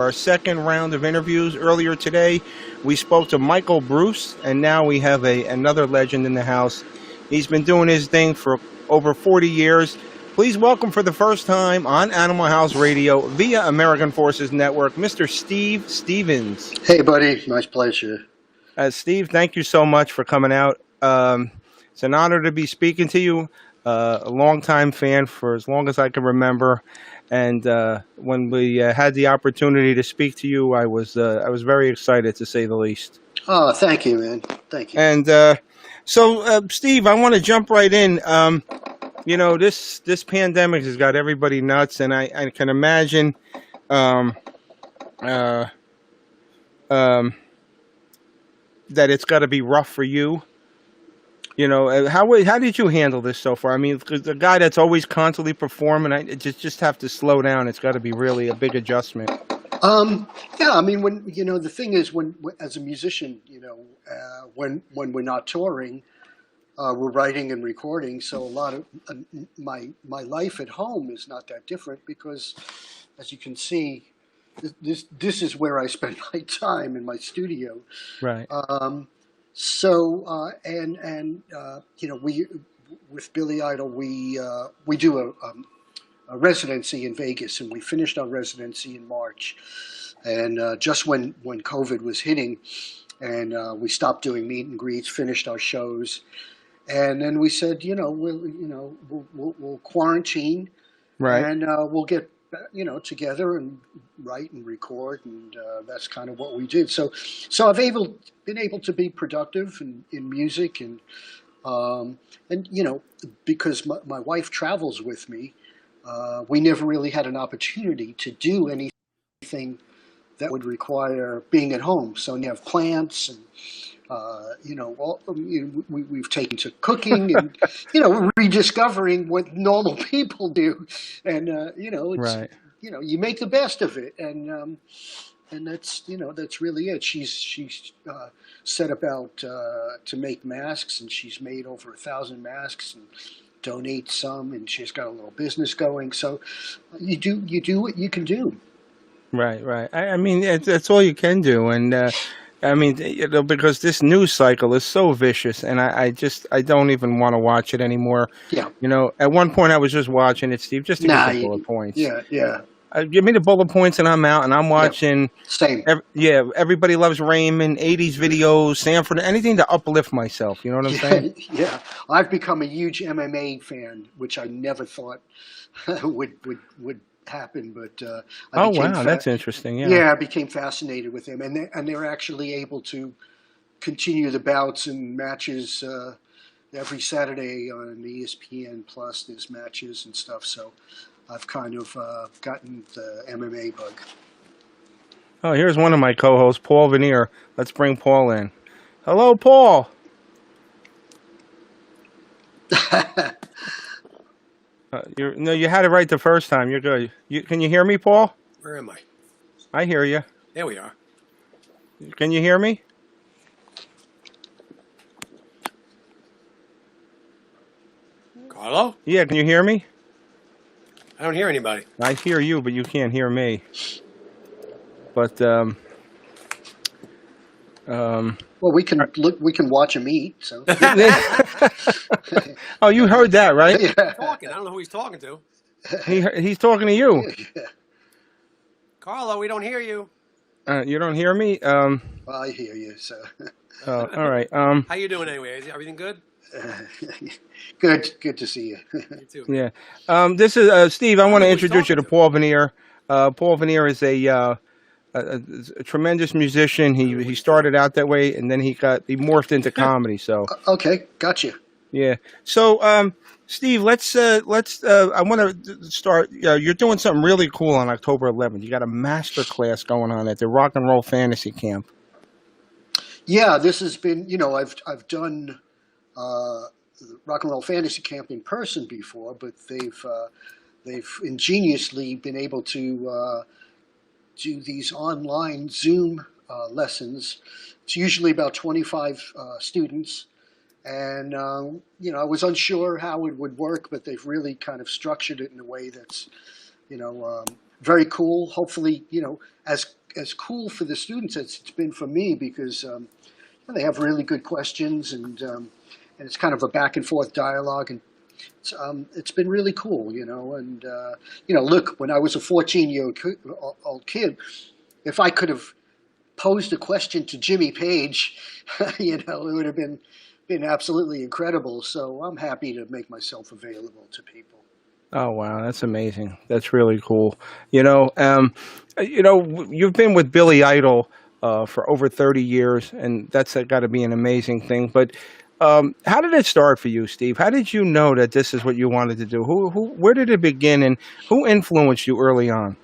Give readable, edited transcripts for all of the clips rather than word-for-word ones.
Our second round of interviews. Earlier today, we spoke to Michael Bruce, and now we have another legend in the house. He's been doing his thing for over 40 years. Please welcome for the first time on Animal House Radio via American Forces Network, Mr. Steve Stevens. Hey, buddy. My pleasure. Steve, thank you so much for coming out. It's an honor to be speaking to you. A longtime fan for as long as I can remember. And when we had the opportunity to speak to you, I was very excited, to say the least. Oh, thank you, man. Thank you. And so, Steve, I want to jump right in. You know, this pandemic has got everybody nuts, and I can imagine that it's got to be rough for you. You know, how did you handle this so far? I mean, because the guy that's always constantly performing, I just have to slow down. It's got to be really a big adjustment. Yeah, I mean, the thing is, when as a musician, when we're not touring, we're writing and recording. So a lot of my life at home is not that different because, as you can see, this is where I spend my time in my studio. Right. So we with Billy Idol we do a residency in Vegas, and we finished our residency in March, and just when COVID was hitting, and we stopped doing meet and greets, finished our shows, and then we said we'll quarantine, right, and we'll get together and write and record, and that's kind of what we did. So I've been able to be productive in music, and because my wife travels with me, we never really had an opportunity to do anything that would require being at home. So you have plants, and we've taken to cooking, and rediscovering what normal people do, and it's, right. You make the best of it, and that's really it. She's set about to make masks, and she's made over 1,000 masks and donates some, and she's got a little business going. So you do what you can do. Right. I mean, that's all you can do, and I mean, because this news cycle is so vicious, and I don't even want to watch it anymore. Yeah. At one point I was just watching it, Steve, just to get the bullet points. Yeah. Give me the bullet points, and I'm out, and I'm watching. Same. Everybody Loves Raymond, 80s videos, Sanford, anything to uplift myself. You know what I'm saying? Yeah. I've become a huge MMA fan, which I never thought would happen, but that's interesting. Yeah, I became fascinated with him, and they're actually able to continue the bouts and matches every Saturday on ESPN Plus. There's matches and stuff, so I've kind of gotten the MMA bug. Oh, here's one of my co-hosts, Paul Veneer. Let's bring Paul in. Hello, Paul. You had it right the first time. You're good. Can you hear me, Paul? Where am I? I hear you. There we are. Can you hear me? Carlo? Yeah, can you hear me? I don't hear anybody. I hear you, but you can't hear me. But well, we can watch him eat. So. Oh, you heard that, right? Yeah. Talking. I don't know who he's talking to. He's talking to you. Yeah. Carlo, we don't hear you. You don't hear me? Well, I hear you. So. All right. How you doing anyway? Is everything good? Good to see you. You too. Yeah. This is Steve. I want to introduce you to Paul Veneer. Paul Veneer is a tremendous musician. He started out that way, and then he morphed into comedy. So okay, gotcha. Yeah. So Steve, let's I want to start. You're doing something really cool on October 11th. You got a master class going on at the Rock and Roll Fantasy Camp. Yeah, this has been. I've done Rock and Roll Fantasy Camp in person before, but they've ingeniously been able to do these online Zoom lessons. It's usually about 25 students. And, I was unsure how it would work, but they've really kind of structured it in a way that's, very cool. Hopefully, as cool for the students as it's been for me, because they have really good questions, and it's kind of a back and forth dialogue, and it's been really cool, And look, when I was a 14-year-old kid, if I could have posed a question to Jimmy Page, it would have been absolutely incredible. So I'm happy to make myself available to people. Oh wow, that's amazing. That's really cool. You've been with Billy Idol for over 30 years, and that's got to be an amazing thing. But how did it start for you, Steve? How did you know that this is what you wanted to do? Where did it begin, and who influenced you early on?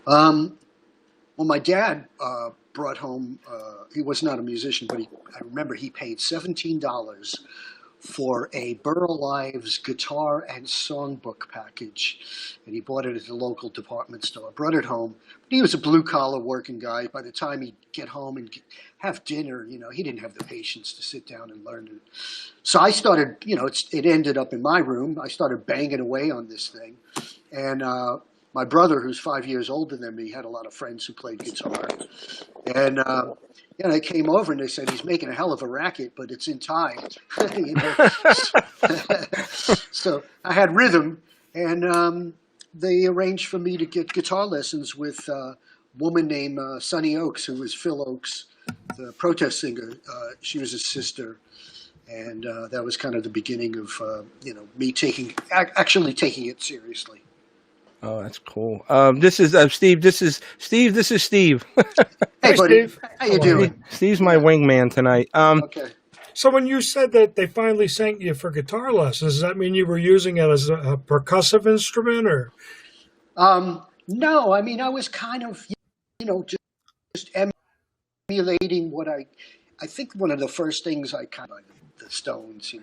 Well, my dad brought home. He was not a musician, but I remember he paid $17 for a Burl Ives guitar and songbook package, and he bought it at the local department store. Brought it home. But he was a blue collar working guy. By the time he'd get home and have dinner, he didn't have the patience to sit down and learn it. So I started. It ended up in my room. I started banging away on this thing, and my brother, who's 5 years older than me, had a lot of friends who played guitar, and they came over and they said, he's making a hell of a racket, but it's in time. So I had rhythm, and they arranged for me to get guitar lessons with a woman named Sonny Oakes, who was Phil Oakes, the protest singer. She was his sister, and that was kind of the beginning of me actually taking it seriously. Oh, that's cool. This is Steve. This is Steve. This is Steve. Hey, buddy. Steve. How you doing? Steve's my wingman tonight. Okay. So when you said that they finally sent you for guitar lessons, does that mean you were using it as a percussive instrument, or? No, I mean, I was kind of, just emulating what I think one of the first things I kind of, the Stones,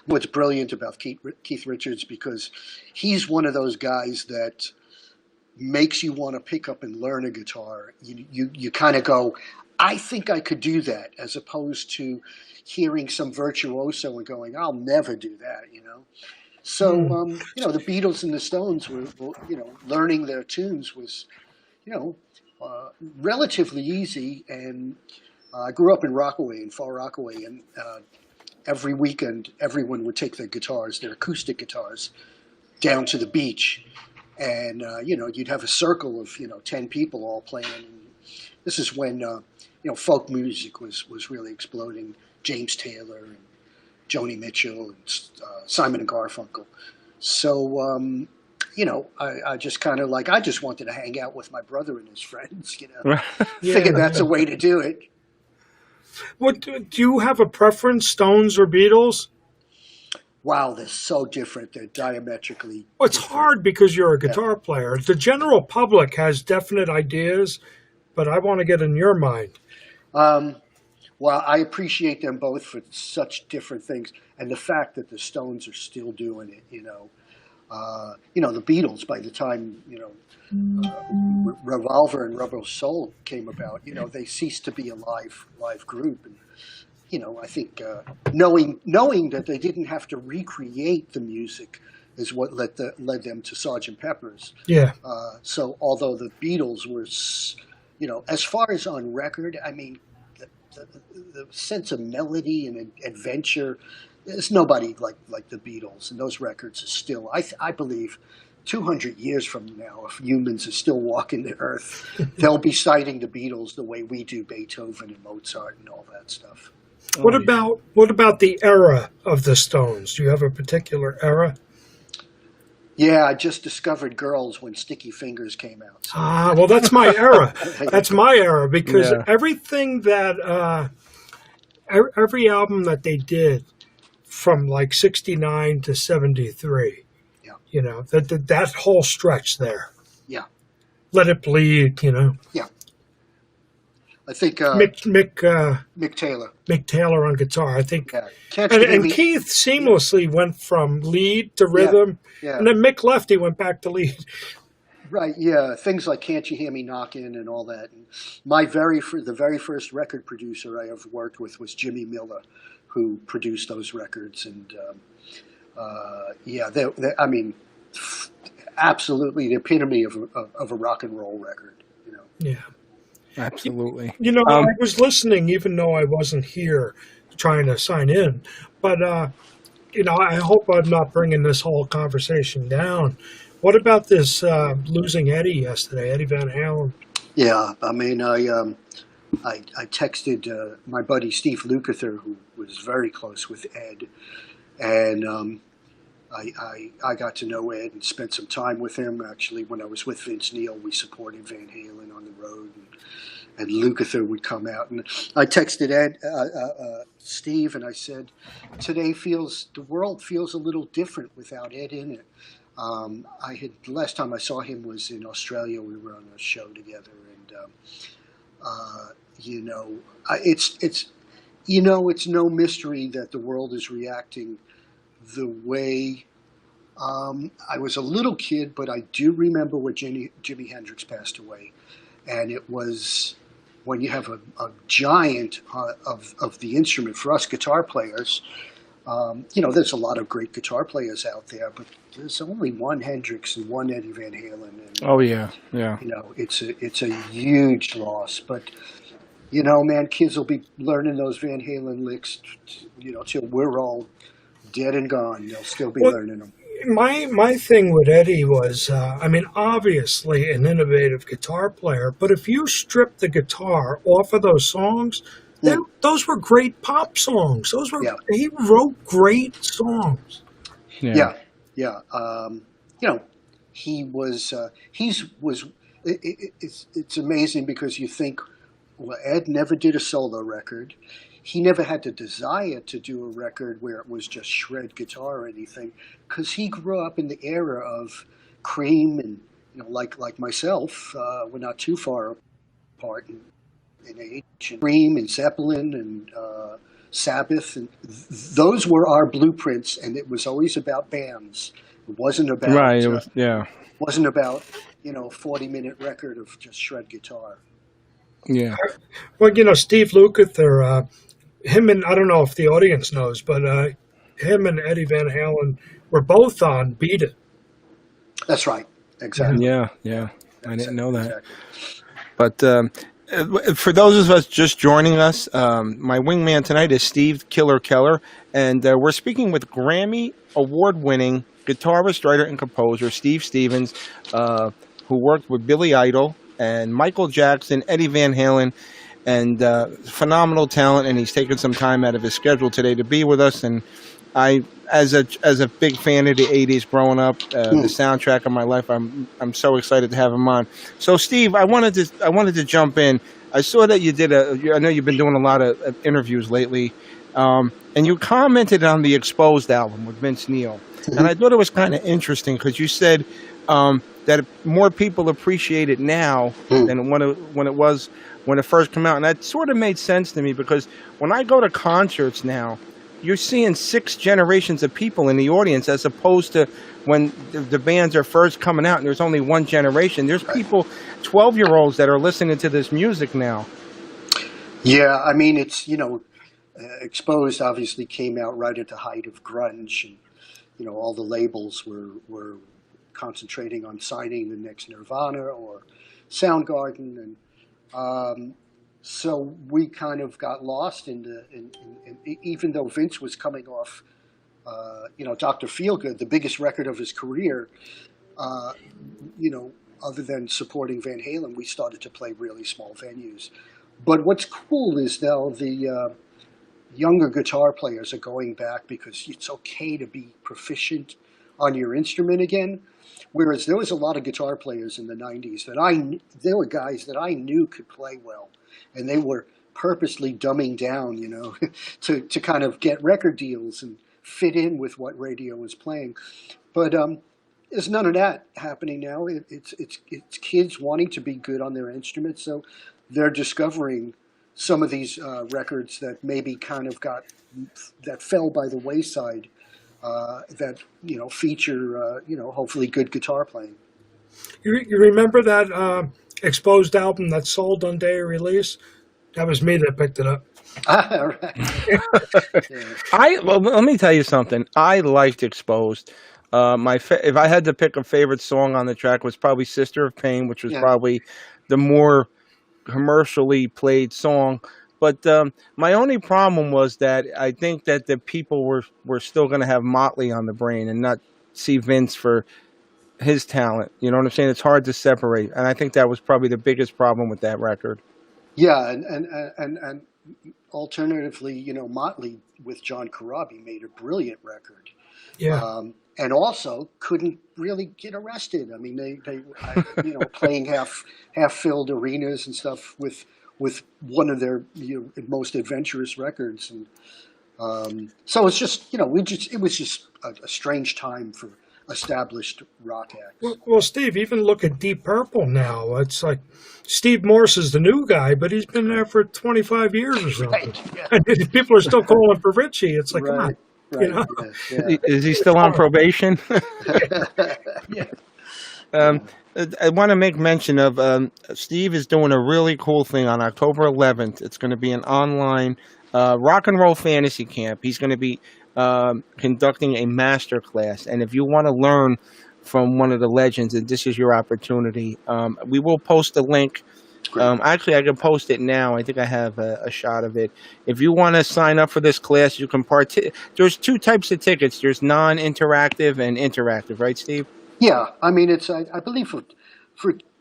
What's brilliant about Keith Richards, because he's one of those guys that makes you want to pick up and learn a guitar. You kind of go, I think I could do that, as opposed to hearing some virtuoso and going, I'll never do that, So, the Beatles and the Stones were learning their tunes was, relatively easy. And I grew up in Rockaway, in Far Rockaway, and every weekend, everyone would take their guitars, their acoustic guitars, down to the beach. And, you'd have a circle of, 10 people all playing. And this is when, folk music was really exploding. James Taylor and Joni Mitchell and Simon and Garfunkel. So, I just kind of I just wanted to hang out with my brother and his friends, Figured that's a way to do it. What do you have a preference, Stones or Beatles? Wow, they're so different. They're diametrically Well, it's different. hard because you're a guitar player. The general public has definite ideas, but I want to get in your mind. Well, I appreciate them both for such different things, and the fact that the Stones are still doing it. The Beatles, by the time Revolver and Rubber Soul came about, they ceased to be a live group. And I think knowing that they didn't have to recreate the music is what led them to Sgt. Pepper's. Yeah. So although the Beatles were, as far as on record, I mean, the sense of melody and adventure, there's nobody like the Beatles, and those records are still, I believe, 200 years from now, if humans are still walking the earth, they'll be citing the Beatles the way we do Beethoven and Mozart and all that stuff. What about the era of the Stones? Do you have a particular era? Yeah, I just discovered Girls when Sticky Fingers came out. So. Well, that's my era. That's my era, because Yeah. everything that every album that they did from 69 to 73, Yeah. that whole stretch there. Yeah. Let It Bleed, Yeah. I think Mick Taylor. Mick Taylor on guitar. I think, Yeah. and Keith seamlessly went from lead to rhythm, Yeah. and then Mick left. He went back to lead. Right, yeah, things like Can't You Hear Me Knockin' and all that. And the very first record producer I ever worked with was Jimmy Miller, who produced those records. And I mean, absolutely the epitome of a rock and roll record. You know. Yeah. Absolutely. You know, I was listening, even though I wasn't here trying to sign in. But, you know, I hope I'm not bringing this whole conversation down. What about this losing Eddie yesterday, Eddie Van Halen? Yeah, I mean, I texted my buddy Steve Lukather, who was very close with Ed, and I got to know Ed and spent some time with him. Actually, when I was with Vince Neil, we supported Van Halen on the road, and Lukather would come out. And I texted Steve, and I said, "Today the world feels a little different without Ed in it." The last time I saw him was in Australia. We were on a show together, and you know, it's no mystery that the world is reacting the way. I was a little kid, but I do remember when Jimi Hendrix passed away, and it was when you have a giant of the instrument. For us guitar players, you know, there's a lot of great guitar players out there, but there's only one Hendrix and one Eddie Van Halen. And, Oh yeah, yeah. you know, it's a huge loss. But you know, man, kids will be learning those Van Halen licks, you know, till we're all dead and gone. They'll still be learning them. My thing with Eddie was, I mean, obviously an innovative guitar player, but if you strip the guitar off of those songs, those were great pop songs. He wrote great songs. Yeah. You know, it's amazing because you think, well, Ed never did a solo record. He never had the desire to do a record where it was just shred guitar or anything, because he grew up in the era of Cream, and you know, like myself, we're not too far apart in age. And Cream and Zeppelin and Sabbath, and those were our blueprints, and it was always about bands. It wasn't about wasn't about, you know, a 40-minute record of just shred guitar. Yeah. Well, you know, Steve Lukather, him and I don't know if the audience knows, but him and Eddie Van Halen were both on Beat It. That's right. Exactly. Yeah. I didn't know that. But for those of us just joining us, my wingman tonight is Steve "Killer" Keller, and we're speaking with Grammy Award-winning guitarist, writer, and composer Steve Stevens, who worked with Billy Idol and Michael Jackson, Eddie Van Halen, and phenomenal talent. And he's taken some time out of his schedule today to be with us. And I, as a big fan of the '80s, growing up, the soundtrack of my life, I'm so excited to have him on. So, Steve, I wanted to jump in. I saw that you did I know you've been doing a lot of interviews lately, and you commented on the Exposed album with Vince Neil, and I thought it was kind of interesting because you said that more people appreciate it now than when it first came out, and that sort of made sense to me because when I go to concerts now, you're seeing 6 generations of people in the audience as opposed to when the bands are first coming out and there's only one generation. There's people, 12-year-olds that are listening to this music now. Yeah, I mean, it's, you know, Exposed obviously came out right at the height of grunge, and, you know, all the labels were concentrating on signing the next Nirvana or Soundgarden, and so we kind of got lost in even though Vince was coming off, you know, Dr. Feelgood, the biggest record of his career, you know, other than supporting Van Halen, we started to play really small venues. But what's cool is now the younger guitar players are going back because it's okay to be proficient on your instrument again. Whereas there was a lot of guitar players in the 90s there were guys that I knew could play well, and they were purposely dumbing down, you know, to kind of get record deals and fit in with what radio was playing. But there's none of that happening now. It's kids wanting to be good on their instruments, so they're discovering some of these records that maybe kind of that fell by the wayside, that, you know, feature, you know, hopefully good guitar playing. You remember that Exposed album that sold on day of release? That was me that picked it up. All right. Yeah. Well, let me tell you something. I liked Exposed. If I had to pick a favorite song on the track, was probably "Sister of Pain," which was Yeah. probably the more commercially played song. But my only problem was that I think that the people were still going to have Motley on the brain and not see Vince for his talent. You know what I'm saying? It's hard to separate, and I think that was probably the biggest problem with that record. Yeah, and alternatively, Motley with John Corabi made a brilliant record, Yeah. and also couldn't really get arrested. I mean, playing half filled arenas and stuff with one of their most adventurous records, and so it's just it was just a strange time for established rock acts. Well, Steve, even look at Deep Purple now. It's like Steve Morse is the new guy, but he's been there for 25 years or something. Right. Yeah. And people are still calling for Richie. It's like, come on. Right. You know? Yeah. Is he still on probation? Yeah. I want to make mention of Steve is doing a really cool thing on October 11th. It's going to be an online rock and roll fantasy camp. He's going to be conducting a master class, and if you want to learn from one of the legends, and this is your opportunity, we will post a link. Actually, I can post it now. I think I have a shot of it. If you want to sign up for this class, you can There's two types of tickets. There's non-interactive and interactive, right, Steve? Yeah, I mean, it's I believe for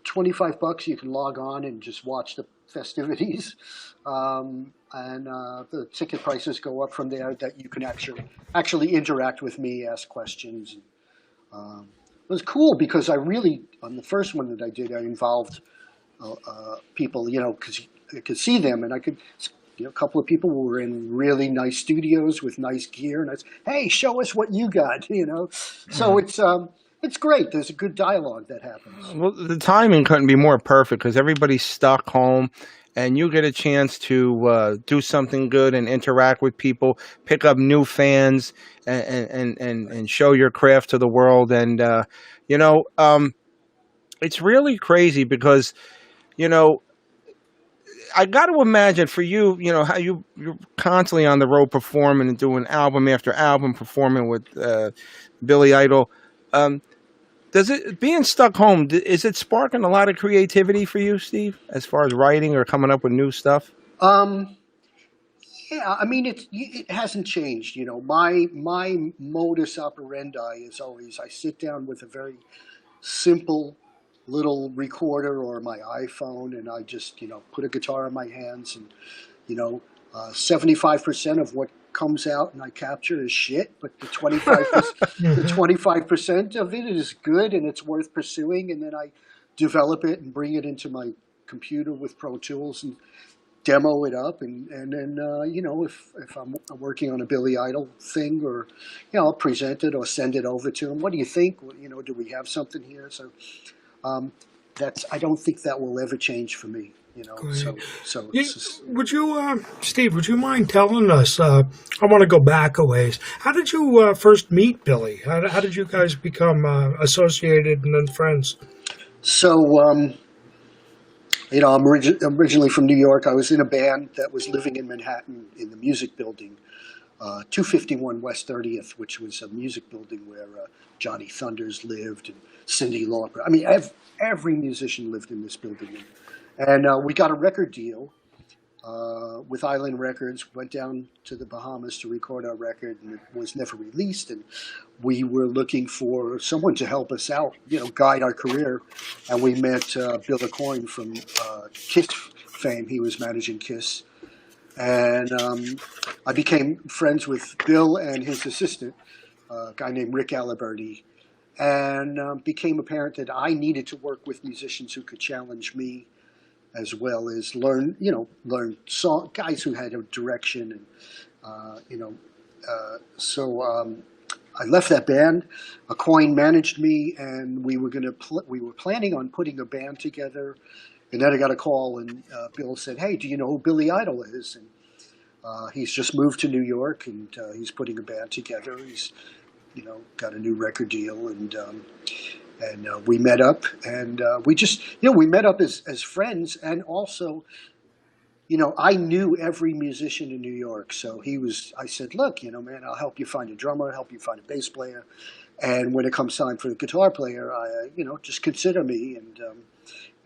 $25 you can log on and just watch the festivities, and the ticket prices go up from there. That you can actually interact with me, ask questions. It was cool because I really, on the first one that I did, I involved people, because I could see them, and I could. A couple of people who were in really nice studios with nice gear, and I said, "Hey, show us what you got," So it's great. There's a good dialogue that happens. Well, the timing couldn't be more perfect because everybody's stuck home, and you get a chance to do something good and interact with people, pick up new fans, and show your craft to the world. And it's really crazy because I got to imagine for you, how you're constantly on the road performing and doing album after album, performing with Billy Idol. Does it being stuck home? Is it sparking a lot of creativity for you, Steve, as far as writing or coming up with new stuff? Yeah, I mean it hasn't changed. My modus operandi is always I sit down with a very simple little recorder or my iPhone, and I just put a guitar in my hands, and 75% of what comes out and I capture is shit, but the 25% of it is good and it's worth pursuing, and then I develop it and bring it into my computer with Pro Tools and demo it up, and then if I'm working on a Billy Idol thing, or I'll present it or send it over to him. What do you think? Do we have something here? So I don't think that will ever change for me. So it's just, Would you, Steve, would you mind telling us, I want to go back a ways. How did you first meet Billy? How did you guys become associated and then friends? so I'm originally from New York. I was in a band that was living in Manhattan in the music building, 251 West 30th, which was a music building where Johnny Thunders lived and Cyndi Lauper. I mean, every musician lived in this building. And we got a record deal with Island Records, went down to the Bahamas to record our record, and it was never released. And we were looking for someone to help us out, guide our career. And we met Bill Aucoin from Kiss fame. He was managing Kiss. And I became friends with Bill and his assistant, a guy named Rick Aliberti, and became apparent that I needed to work with musicians who could challenge me, as well as learn song, guys who had a direction, and so I left that band. Aucoin managed me, and we were planning on putting a band together, and then I got a call, and Bill said, "Hey, do you know who Billy Idol is?" And he's just moved to New York, and he's putting a band together. He's got a new record deal, and we met up, and we just, we met up as friends. And also, I knew every musician in New York. So I said, look, man, I'll help you find a drummer, help you find a bass player. And when it comes time for the guitar player, just consider me.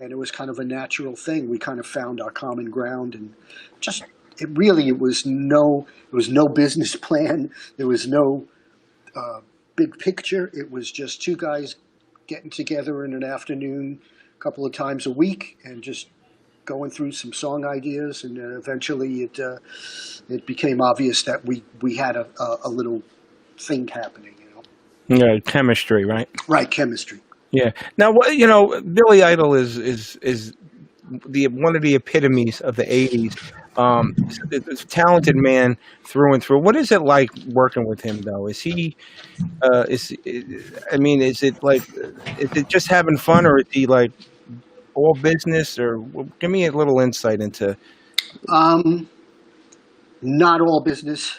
And it was kind of a natural thing. We kind of found our common ground, and just it was no business plan. There was no big picture. It was just two guys getting together in an afternoon a couple of times a week and just going through some song ideas, and eventually it became obvious that we had a little thing happening, Yeah, chemistry, right? Right, chemistry. Yeah. Now, Billy Idol is one of the epitomes of the '80s. It's a talented man through and through. What is it like working with him, though? Is he? I mean, is it just having fun, or is he like all business? Or give me a little insight into. Not all business,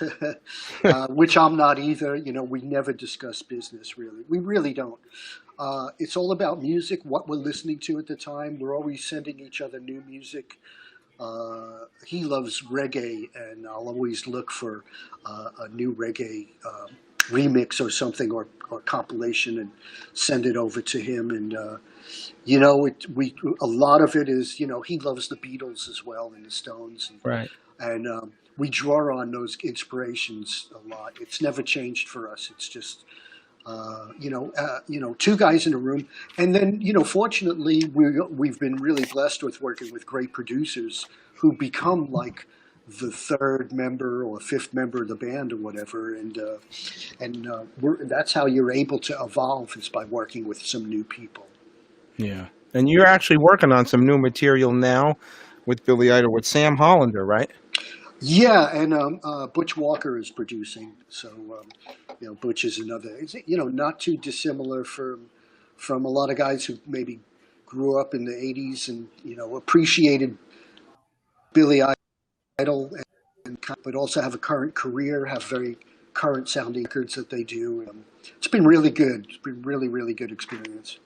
which I'm not either. We never discuss business, really. We really don't. It's all about music, what we're listening to at the time. We're always sending each other new music. He loves reggae, and I'll always look for a new reggae remix or something, or compilation, and send it over to him. And a lot of it is, he loves the Beatles as well, and the Stones, Right. And we draw on those inspirations a lot. It's never changed for us. It's just two guys in a room, and then fortunately we've been really blessed with working with great producers who become like the third member or fifth member of the band or whatever, and that's how you're able to evolve, is by working with some new people. Yeah, and you're actually working on some new material now with Billy Idol with Sam Hollander, right? Yeah, and Butch Walker is producing. So, Butch is another, not too dissimilar from a lot of guys who maybe grew up in the '80s and appreciated Billy Idol, but also have a current career, have very current sounding records that they do. It's been really good. It's been really, really good experience.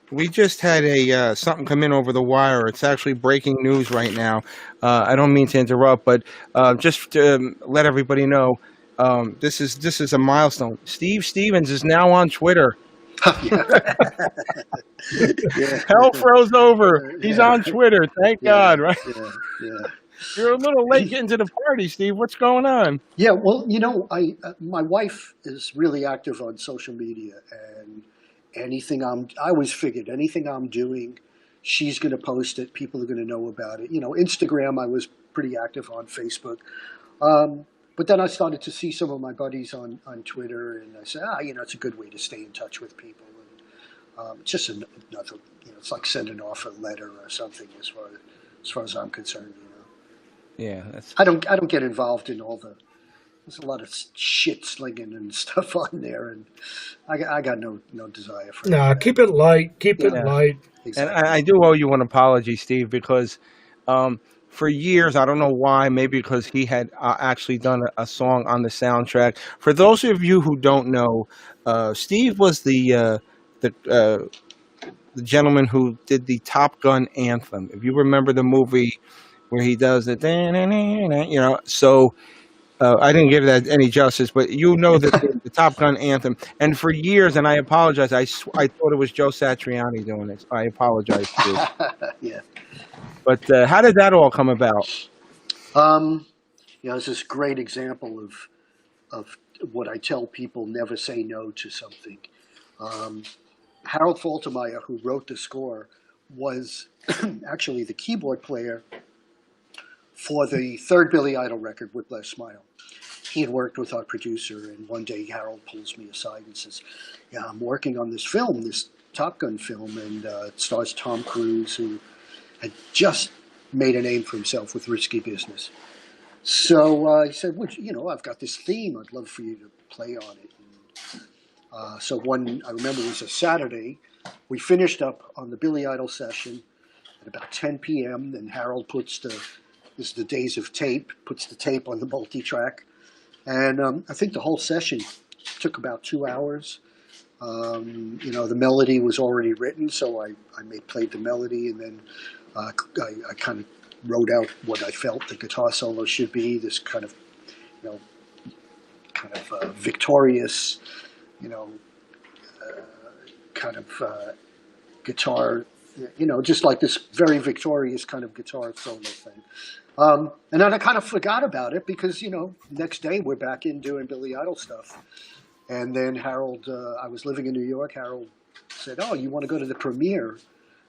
We just had something come in over the wire. It's actually breaking news right now. I don't mean to interrupt, but just to let everybody know, this is a milestone. Steve Stevens is now on Twitter. Yeah. Hell froze over. He's on Twitter. Thank God, right? Yeah. You're a little late getting to the party, Steve. What's going on? Yeah, well, my wife is really active on social media, and I always figured anything I'm doing, she's going to post it. People are going to know about it. Instagram, I was pretty active on. Facebook. But then I started to see some of my buddies on Twitter, and I said, it's a good way to stay in touch with people. And, it's just another, it's like sending off a letter or something as far as I'm concerned. Yeah, I don't get involved in all there's a lot of shit slinging and stuff on there, and I got no desire for Nah, that. keep it light. Keep it light. Exactly. And I do owe you an apology, Steve, because for years, I don't know why, maybe because he had actually done a song on the soundtrack. For those of you who don't know, Steve was the gentleman who did the Top Gun anthem. If you remember the movie where he does it, so I didn't give that any justice, but the Top Gun anthem. And for years, and I apologize, I thought it was Joe Satriani doing it. I apologize, Steve. Yeah. But how did that all come about? It's this great example of what I tell people: never say no to something. Harold Faltermeyer, who wrote the score, was actually the keyboard player for the third Billy Idol record, Whiplash Smile. He had worked with our producer, and one day Harold pulls me aside and says, "Yeah, I'm working on this film, this Top Gun film, and it stars Tom Cruise, who had just made a name for himself with Risky Business." So he said, "Well, I've got this theme. I'd love for you to play on it." And, so I remember it was a Saturday. We finished up on the Billy Idol session at about 10 p.m. Then Harold puts this is the days of tape, puts the tape on the multi-track. And I think the whole session took about 2 hours. The melody was already written, so I played the melody, and then I kind of wrote out what I felt the guitar solo should be, this kind of victorious you know, kind of guitar, just like this very victorious kind of guitar solo thing. And then I kind of forgot about it because, next day we're back in doing Billy Idol stuff. And then Harold, I was living in New York. Harold said, "Oh, you want to go to the premiere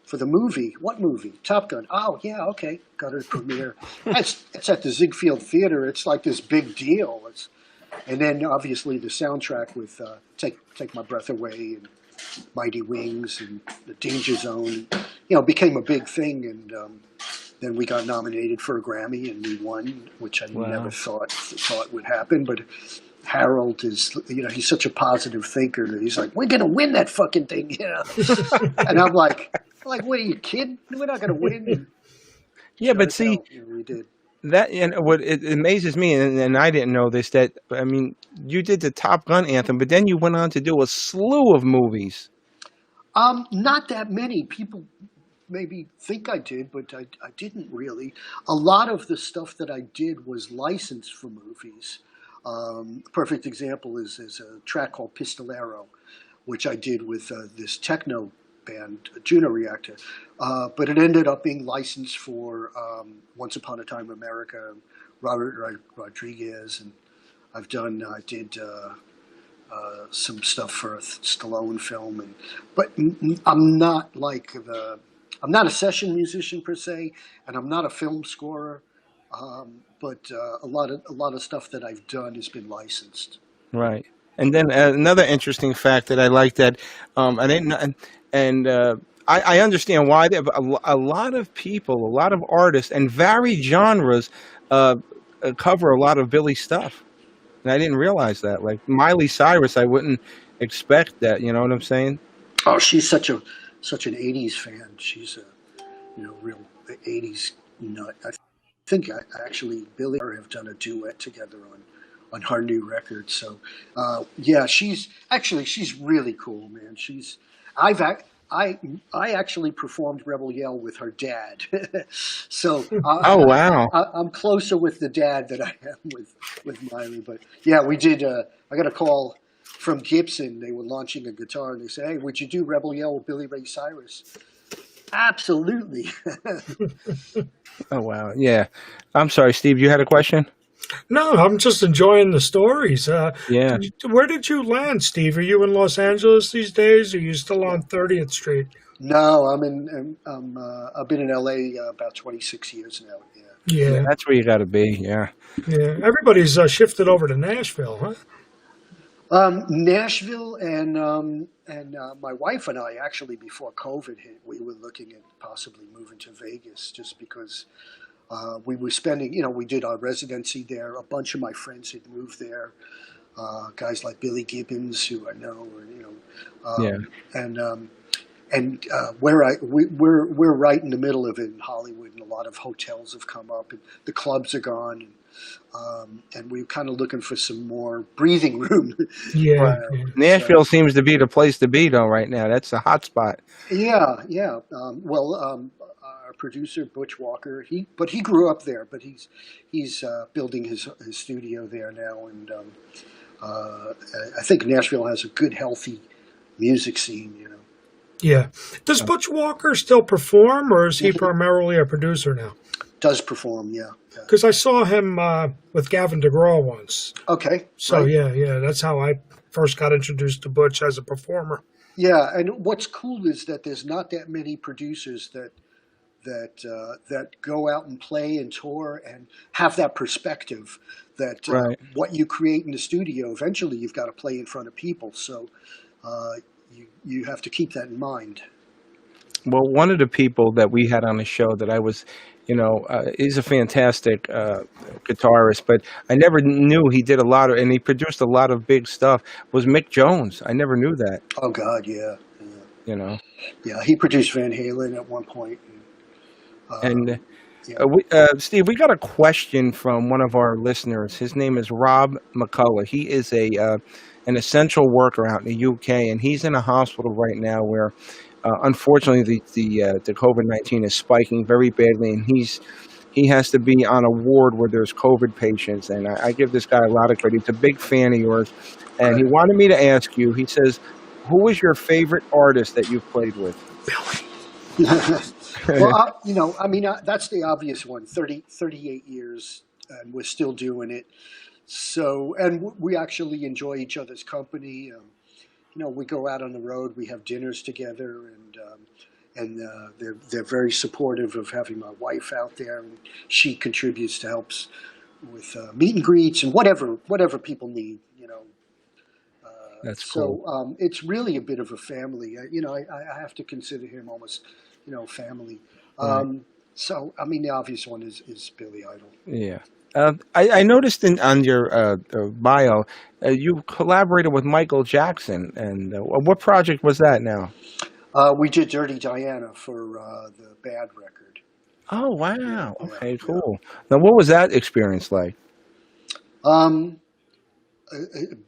for the movie? What movie? Top Gun." "Oh, yeah, okay." Go to the premiere. It's at the Ziegfeld Theater. It's like this big deal. And then obviously the soundtrack with Take My Breath Away and Mighty Wings and The Danger Zone, became a big thing. And then we got nominated for a Grammy and we won, which I never thought would happen. But Harold is, he's such a positive thinker that he's like, "We're going to win that fucking thing," And I'm like, what are you kidding? We're not going to win. Yeah, but see, we did. that, and what it amazes me, and I didn't know this, that, I mean, you did the Top Gun anthem, but then you went on to do a slew of movies. Not that many people maybe think I did, but I didn't really. A lot of the stuff that I did was licensed for movies. A perfect example is a track called Pistolero, which I did with this techno band, Juno Reactor. But it ended up being licensed for Once Upon a Time in America, Robert Rodriguez, and I did some stuff for a Stallone film. But I'm not I'm not a session musician per se, and I'm not a film scorer. But a lot of stuff that I've done has been licensed. Right. And then another interesting fact that I like that I didn't, and I understand why. But a lot of people, a lot of artists, and varied genres cover a lot of Billy stuff. And I didn't realize that. Like Miley Cyrus, I wouldn't expect that. You know what I'm saying? Oh, she's such an '80s fan. She's a real '80s nut. I think actually Billy and her have done a duet together on her new record. So yeah, she's really cool, man. I actually performed Rebel Yell with her dad. So Oh wow! I'm closer with the dad than I am with Miley. But yeah, we did. I got a call from Gibson. They were launching a guitar, and they said, "Hey, would you do Rebel Yell with Billy Ray Cyrus?" Absolutely. Oh wow! Yeah, I'm sorry, Steve. You had a question? No, I'm just enjoying the stories. Yeah. Where did you land, Steve? Are you in Los Angeles these days? Or are you still on 30th Street? No, I've been in LA about 26 years now. Yeah. Yeah. That's where you got to be. Yeah. Yeah. Everybody's shifted over to Nashville, huh? Nashville and my wife and I actually before COVID hit, we were looking at possibly moving to Vegas just because we were spending, we did our residency there. A bunch of my friends had moved there. Guys like Billy Gibbons, who I know, and we're right in the middle of it in Hollywood, and a lot of hotels have come up, and the clubs are gone, and we're kind of looking for some more breathing room. Yeah. Nashville seems to be the place to be, though. Right now, that's a hot spot. Yeah. Our producer Butch Walker, he grew up there, but he's building his studio there now, and I think Nashville has a good, healthy music scene. Yeah. Does Butch Walker still perform, or is he primarily a producer now? Does perform, yeah. Because I saw him with Gavin DeGraw once. Okay. So right. yeah, that's how I first got introduced to Butch as a performer. Yeah, and what's cool is that there's not that many producers that go out and play and tour and have that perspective that Right. what you create in the studio, eventually you've got to play in front of people. So you have to keep that in mind. Well, one of the people that we had on the show that I was, he's a fantastic guitarist, but I never knew he did and he produced a lot of big stuff, was Mick Jones. I never knew that. Oh, God, yeah. Yeah, he produced Van Halen at one point. And yeah. Steve, we got a question from one of our listeners. His name is Rob McCulloch. He is an essential worker out in the UK, and he's in a hospital right now where, unfortunately, the COVID-19 is spiking very badly, and he he has to be on a ward where there's COVID patients. And I give this guy a lot of credit. He's a big fan of yours. And he wanted me to ask you, he says, who is your favorite artist that you've played with? Well, that's the obvious one. 38 years, and we're still doing it. So, and we actually enjoy each other's company. We go out on the road, we have dinners together, and they're very supportive of having my wife out there, and she contributes to helps with meet and greets and whatever people need. That's cool. So it's really a bit of a family. I have to consider him almost, family. Right. So I mean, the obvious one is Billy Idol. Yeah. I noticed on your bio, you collaborated with Michael Jackson. And what project was that now? We did Dirty Diana for the Bad record. Oh, wow. Yeah, Okay, yeah. cool. Now, what was that experience like?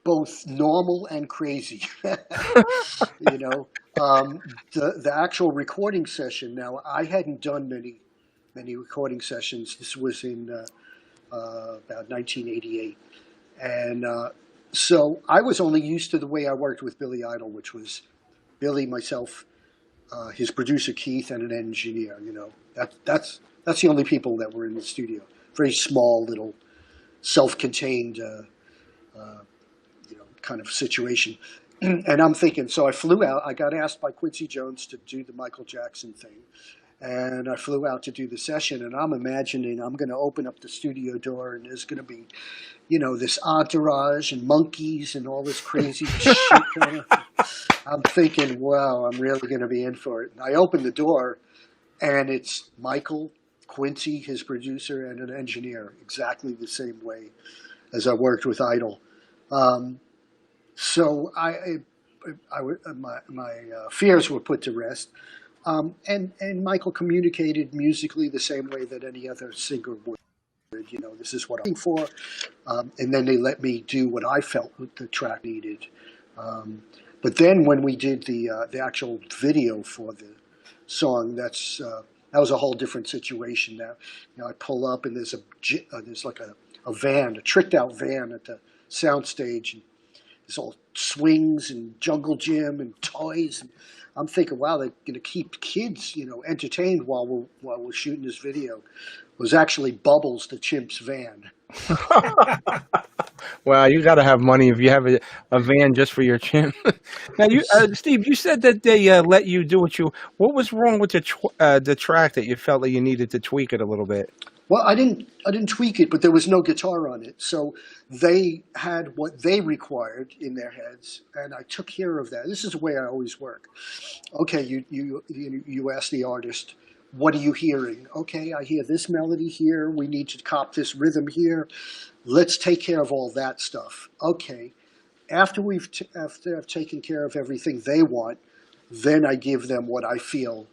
Both normal and crazy. The actual recording session. Now, I hadn't done many recording sessions. This was in about 1988, and so I was only used to the way I worked with Billy Idol, which was Billy, myself, his producer Keith, and an engineer. That's the only people that were in the studio. Very small, little, self-contained. Kind of situation. And I'm thinking, so I flew out. I got asked by Quincy Jones to do the Michael Jackson thing. And I flew out to do the session. And I'm imagining I'm going to open up the studio door and there's going to be, this entourage and monkeys and all this crazy shit going on. I'm thinking, wow, I'm really going to be in for it. And I open the door and it's Michael, Quincy, his producer, and an engineer, exactly the same way as I worked with Idol. So my fears were put to rest, and Michael communicated musically the same way that any other singer would. This is what I'm looking for, and then they let me do what I felt the track needed. But then when we did the actual video for the song, that was a whole different situation. Now, I pull up and there's like a van, a tricked out van at the soundstage, and there's all swings and jungle gym and toys. And I'm thinking, wow, they're going to keep kids, entertained while we're shooting this video. It was actually Bubbles, the chimp's van. Well, you got to have money if you have a van just for your chimp. Now, Steve, you said that they let you do what was wrong with the track that you felt that you needed to tweak it a little bit? Well, I didn't tweak it, but there was no guitar on it. So they had what they required in their heads, and I took care of that. This is the way I always work. Okay, you ask the artist, what are you hearing? Okay, I hear this melody here. We need to cop this rhythm here. Let's take care of all that stuff. Okay, after I've taken care of everything they want, then I give them what I feel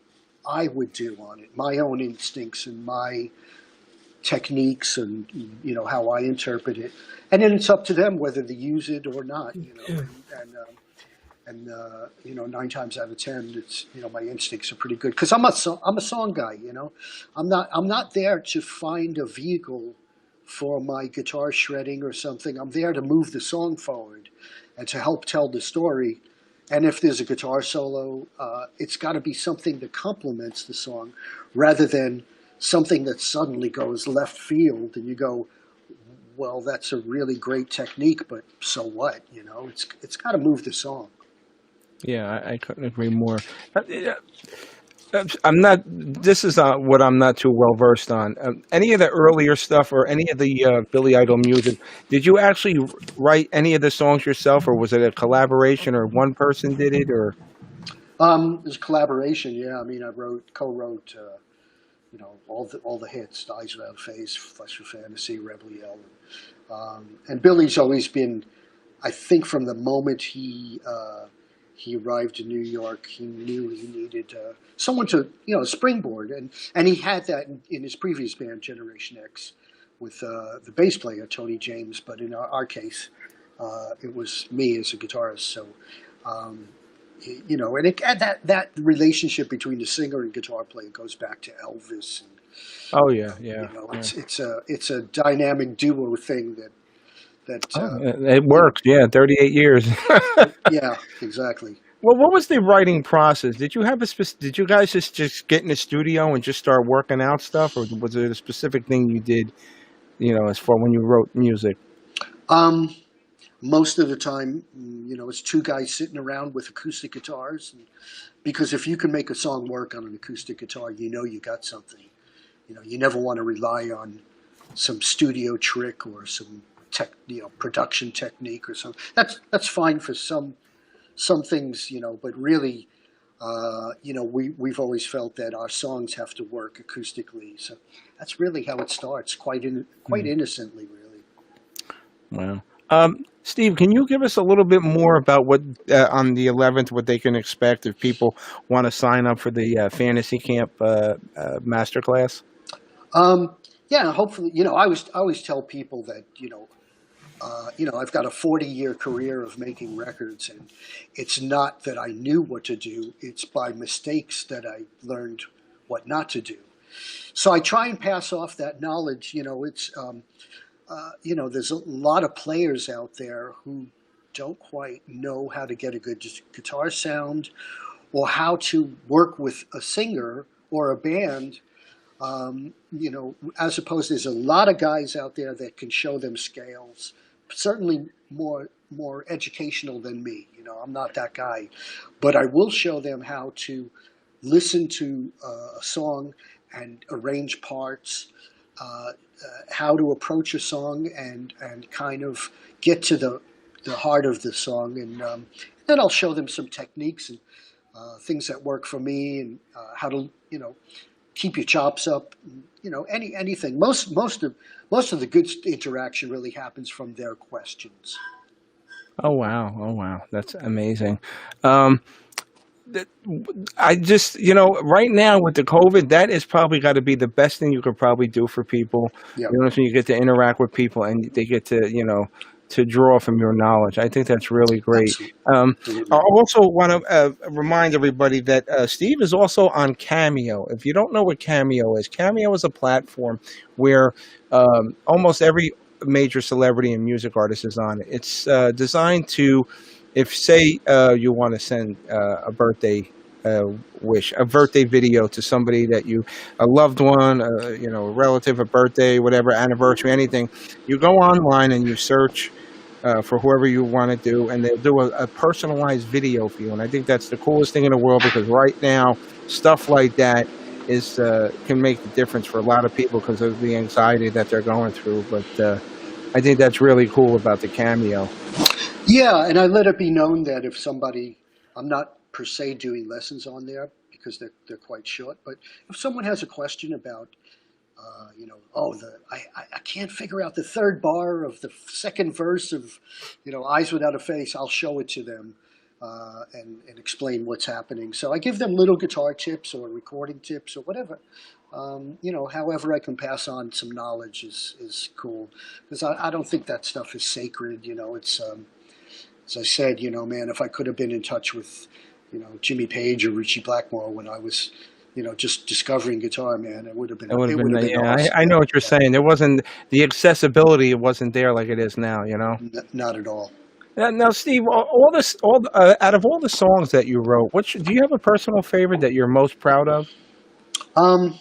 I would do on it, my own instincts and my techniques and how I interpret it, and then it's up to them whether to use it or not. And 9 times out of 10, it's my instincts are pretty good because I'm a song guy. I'm not there to find a vehicle for my guitar shredding or something. I'm there to move the song forward and to help tell the story. And if there's a guitar solo, it's got to be something that complements the song rather than something that suddenly goes left field and you go, well, that's a really great technique, but so what? It's got to move the song. Yeah, I couldn't agree more. This is what I'm not too well versed on. Any of the earlier stuff or any of the Billy Idol music, did you actually write any of the songs yourself, or was it a collaboration, or one person did it, or? It was a collaboration, yeah. I mean, I co-wrote, all the hits, Eyes Without Face, Flesh of Fantasy, Rebel Yell. And Billy's always been, I think from the moment he arrived in New York, he knew he needed someone to, springboard. And he had that in his previous band, Generation X, with the bass player, Tony James. But in our case, it was me as a guitarist. So, and that relationship between the singer and guitar player goes back to Elvis Oh yeah, yeah, You know, yeah. it's a dynamic duo thing that Oh, it you know. works. Yeah, 38 years. Yeah, exactly. Well, what was the writing process? Did you have did you guys just get in the studio and just start working out stuff, or was it a specific thing you did, as far when you wrote music? Um, Most of the time, it's two guys sitting around with acoustic guitars. Because if you can make a song work on an acoustic guitar, you got something. You never want to rely on some studio trick or some production technique or something. That's fine for some things, but really, we've always felt that our songs have to work acoustically. So that's really how it starts, quite Hmm. innocently, really. Wow. Steve, can you give us a little bit more about what on the 11th, what they can expect if people want to sign up for the fantasy camp masterclass? Um, yeah, hopefully, I always tell people that I've got a 40-year career of making records, and it's not that I knew what to do; it's by mistakes that I learned what not to do. So I try and pass off that knowledge. There's a lot of players out there who don't quite know how to get a good guitar sound or how to work with a singer or a band. As opposed, there's a lot of guys out there that can show them scales. Certainly more educational than me. I'm not that guy, but I will show them how to listen to a song and arrange parts, how to approach a song and kind of get to the heart of the song, and then I'll show them some techniques and things that work for me, and how to keep your chops up. Anything. Most of the good interaction really happens from their questions. Oh wow! Oh wow! That's amazing. Um, that- I just, right now with the COVID, that is probably got to be the best thing you could probably do for people. Yeah, So you get to interact with people and they get to, to draw from your knowledge. I think that's really great. I absolutely. also want to remind everybody that Steve is also on Cameo. If you don't know what Cameo is a platform where almost every major celebrity and music artist is on it. It's designed to, if say you want to send a birthday uh, a birthday video to somebody that a loved one, a relative, a birthday, whatever, anniversary, anything, you go online and you search for whoever you want to do, and they'll do a personalized video for you. And I think that's the coolest thing in the world because right now, stuff like that is can make the difference for a lot of people because of the anxiety that they're going through. But I think that's really cool about the Cameo. Yeah, and I let it be known that if somebody, I'm not per se doing lessons on there because they're quite short, but if someone has a question about, I can't figure out the third bar of the second verse of, Eyes Without a Face, I'll show it to them and explain what's happening. So I give them little guitar tips or recording tips or whatever. However I can pass on some knowledge is cool because I don't think that stuff is sacred. It's as I said, man, if I could have been in touch with, Jimmy Page or Richie Blackmore when I was, just discovering guitar, man, it would have been It would have it been, would have been yeah, awesome. I know Yeah, what you're yeah, saying. There wasn't the accessibility; it wasn't there like it is now. not at all. Now, Steve, out of all the songs that you wrote, do you have a personal favorite that you're most proud of? Um,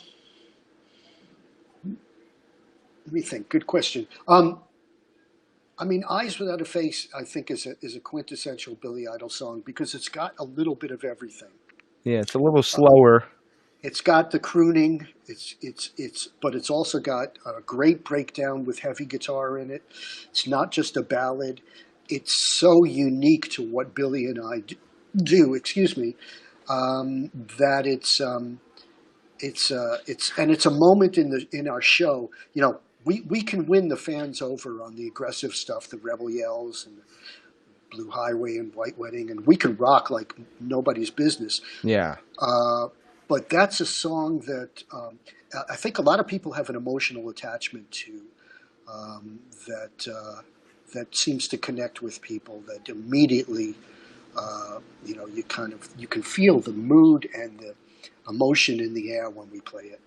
Let me think. Good question. I mean, Eyes Without a Face, I think is a quintessential Billy Idol song because it's got a little bit of everything. Yeah, it's a little slower. It's got the crooning. But it's also got a great breakdown with heavy guitar in it. It's not just a ballad. It's so unique to what Billy and I do. Excuse me. That it's a moment in our show. We can win the fans over on the aggressive stuff, the Rebel Yells and Blue Highway and White Wedding, and we can rock like nobody's business. Yeah. Uh, but that's a song that I think a lot of people have an emotional attachment to that that seems to connect with people. That immediately, you can feel the mood and the emotion in the air when we play it.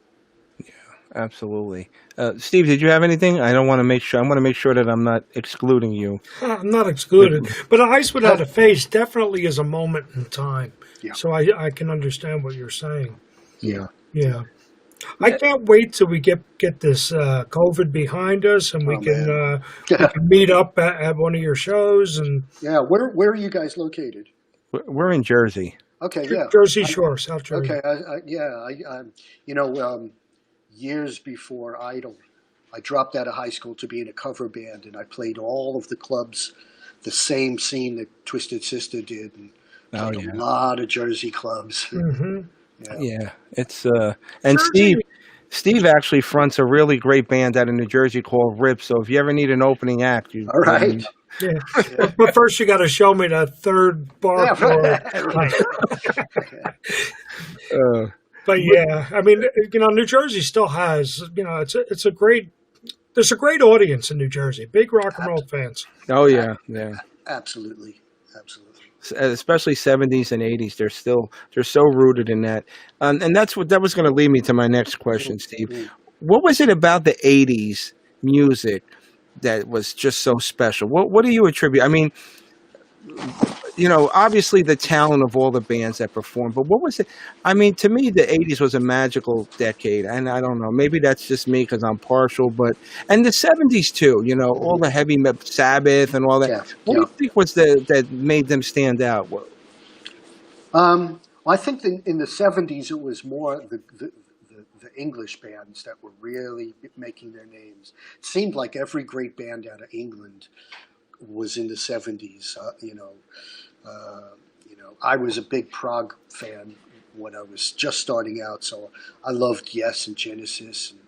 absolutely. Steve, did you have anything? I don't want to make sure. I want to make sure that I'm not excluding you. I'm not excluded, but Ice Without a Face definitely is a moment in time. Yeah. So I can understand what you're saying. Yeah. Yeah. I can't wait till we get this COVID behind us and we Oh, can man. we can meet up at one of your shows and Yeah. Where are you guys located? We're in Jersey. Okay. Yeah. Jersey Shore, South Jersey. Okay. Years before Idol, I dropped out of high school to be in a cover band, and I played all of the clubs, the same scene that Twisted Sister did, and Oh, played yeah. a lot of Jersey clubs. Hmm. Yeah. Yeah, it's and Jersey. Steve actually fronts a really great band out in New Jersey called Rip. So if you ever need an opening act, you All right. Yeah. But first you got to show me that third bar Yeah, chord. right. But yeah, I mean, New Jersey still has, it's a great, there's a great audience in New Jersey, big rock and roll fans. oh yeah, yeah. Absolutely. Especially 70s and 80s, they're so rooted in that, and that was going to lead me to my next question, Steve. What was it about the 80s music that was just so special? What do you attribute? I mean, obviously the talent of all the bands that performed, but what was it? I mean, to me, the 80s was a magical decade, and I don't know, maybe that's just me because I'm partial, and the 70s too, all the heavy Sabbath and all that. Yeah, What do you think was that made them stand out? Well, I think in the 70s it was more the English bands that were really making their names. It seemed like every great band out of England was in the 70s. I was a big prog fan when I was just starting out, so I loved Yes and Genesis and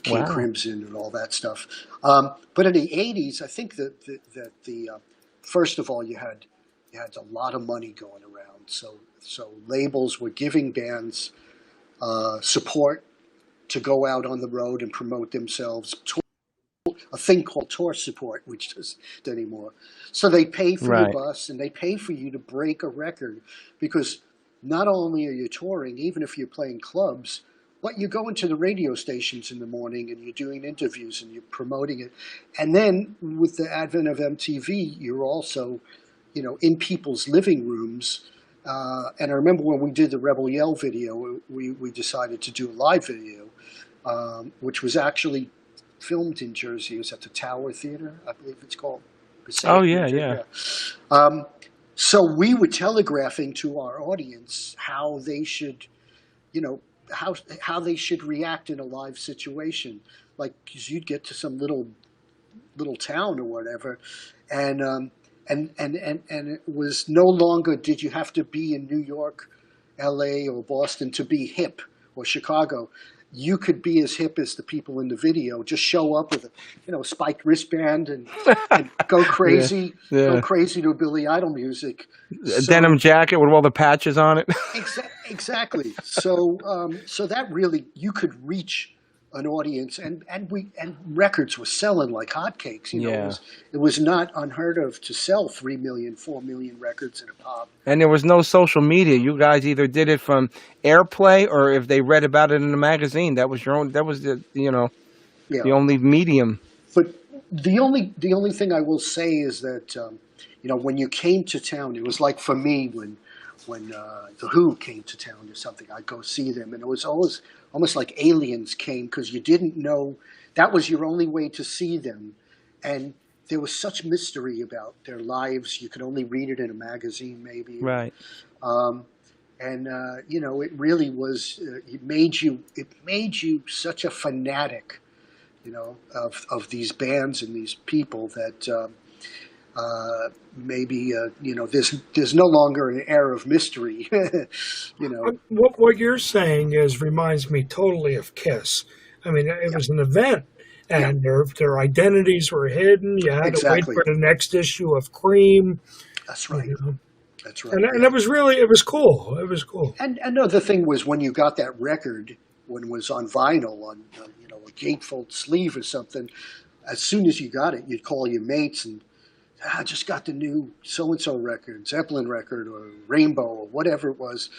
King Wow. Crimson and all that stuff. But in the 80s, I think that first of all you had a lot of money going around, so labels were giving bands support to go out on the road and promote themselves. A thing called tour support, which isn't anymore. So they pay for your Right. bus and they pay for you to break a record, because not only are you touring, even if you're playing clubs, but you're going to the radio stations in the morning and you're doing interviews and you're promoting it. And then with the advent of MTV, you're also, in people's living rooms. And I remember when we did the Rebel Yell video, we decided to do a live video, which was actually filmed in Jersey. It was at the Tower Theater, I believe it's called. Oh, yeah, yeah. So we were telegraphing to our audience how they should, how they should react in a live situation. Like, 'cause you'd get to some little town or whatever, and it was no longer did you have to be in New York, L.A. or Boston to be hip, or Chicago. You could be as hip as the people in the video. Just show up with a spiked wristband and go crazy, Yeah. go crazy to Billy Idol music. A denim jacket with all the patches on it. Exactly. So that really, you could reach an audience, and records were selling like hotcakes. Yeah. It was not unheard of to sell 3 million, 4 million records in a pop. And there was no social media. You guys either did it from airplay or if they read about it in a magazine. That was your own. That was the the only medium. But the only thing I will say is that when you came to town, it was like for me when the Who came to town or something, I'd go see them, and it was almost like aliens came, because you didn't know, that was your only way to see them, and there was such mystery about their lives. You could only read it in a magazine, maybe. Right. It really was. It made you such a fanatic, of these bands and these people that maybe there's no longer an air of mystery. What you're saying reminds me totally of Kiss. I mean, it was an event, and their identities were hidden. You had to wait Exactly. for the next issue of Cream. That's right. That's right. And it was cool. It was cool. And another thing was when you got that record, when it was on vinyl, on a gatefold sleeve or something, as soon as you got it, you'd call your mates and, I just got the new so-and-so record, Zeppelin record or Rainbow or whatever it was,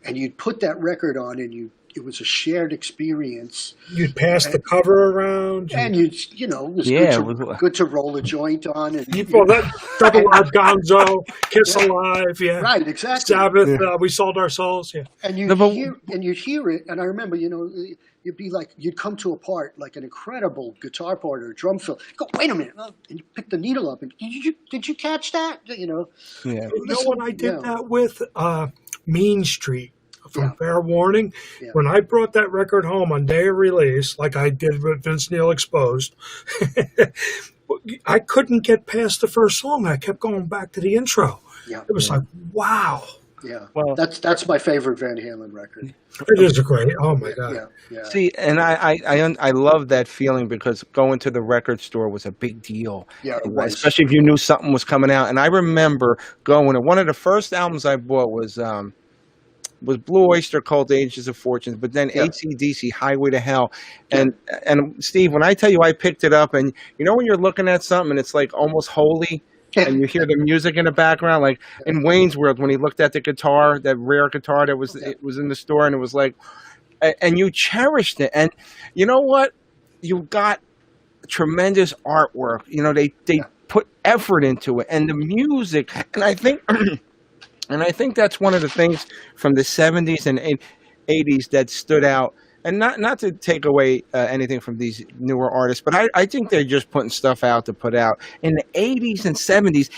and you'd put that record on and it was a shared experience. You'd pass the cover around. And you know, it was Yeah, good to roll a joint on, and Well, that double R Gonzo, Kiss Yeah. Alive, yeah. right, exactly. Sabbath, Yeah. We Sold Our Souls, yeah. And you'd hear it, and I remember, you know, you'd be like, you'd come to a part, like an incredible guitar part or a drum fill. Go, wait a minute, and you pick the needle up, and did you catch that? You know, yeah. You know what I did that with? Mean Street from Yeah. Fair Warning. Yeah. When I brought that record home on day of release, like I did with Vince Neil Exposed, I couldn't get past the first song. I kept going back to the intro. Yeah. It was like, wow. Yeah, Well- that's my favorite Van Halen record. It is a great, oh my God. Yeah. See, and I love that feeling because going to the record store was a big deal. Yeah, it was. Especially if you knew something was coming out. And I remember going to one of the first albums I bought was Blue Oyster Cult Ages of Fortunes, but then Yeah. AC/DC Highway to Hell. And Steve, when I tell you I picked it up, and you know when you're looking at something and it's like almost holy, and you hear the music in the background, like in Wayne's World when he looked at the guitar, that rare guitar that was it was in the store, and it was like, and you cherished it. And you know what? You got tremendous artwork. You know, they put effort into it, and the music, and I think. And I think that's one of the things from the 70s and 80s that stood out. And not to take away anything from these newer artists, but I think they're just putting stuff out to put out. In the 80s and 70s,